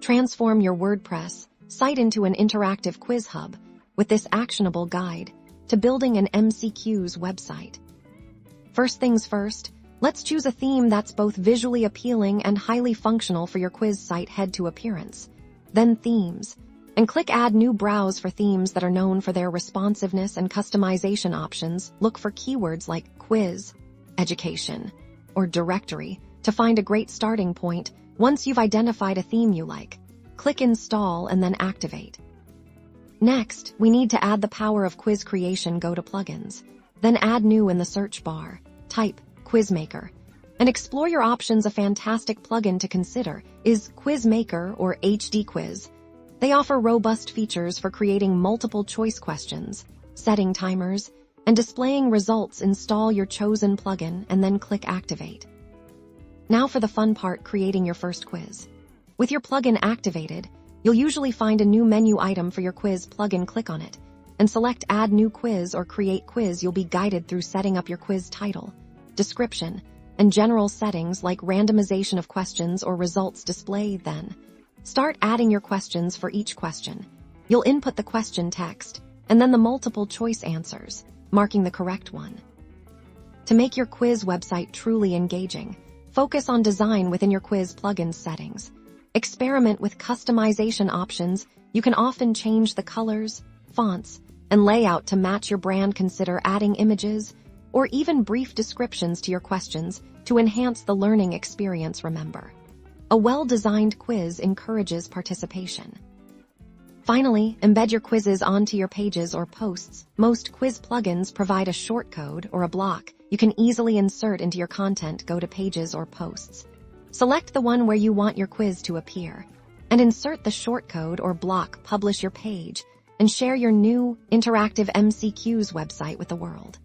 Transform your WordPress site into an interactive quiz hub with this actionable guide to building an MCQs website. First things first, let's choose a theme that's both visually appealing and highly functional for your quiz site. Head to Appearance, then Themes, and click Add New. Browse for themes that are known for their responsiveness and customization options. Look for keywords like quiz, education, or directory to find a great starting point. Once you've identified a theme you like, click Install and then Activate. Next, we need to add the power of quiz creation. Go to Plugins, then Add New in the search bar, type Quizmaker, and explore your options. A fantastic plugin to consider is Quizmaker or HD Quiz. They offer robust features for creating multiple choice questions, setting timers, and displaying results. Install your chosen plugin and then click Activate. Now for the fun part, creating your first quiz. With your plugin activated, you'll usually find a new menu item for your quiz plugin. Click on it and select Add New Quiz or Create Quiz. You'll be guided through setting up your quiz title, description, and general settings like randomization of questions or results display. Then, start adding your questions. For each question, you'll input the question text and then the multiple choice answers, marking the correct one. To make your quiz website truly engaging, focus on design within your quiz plugin settings. Experiment with customization options. You can often change the colors, fonts, and layout to match your brand. Consider adding images or even brief descriptions to your questions to enhance the learning experience. Remember, a well-designed quiz encourages participation. Finally, embed your quizzes onto your pages or posts. Most quiz plugins provide a shortcode or a block you can easily insert into your content. Go to Pages or Posts. Select the one where you want your quiz to appear, and insert the shortcode or block. Publish your page, and share your new interactive MCQs website with the world.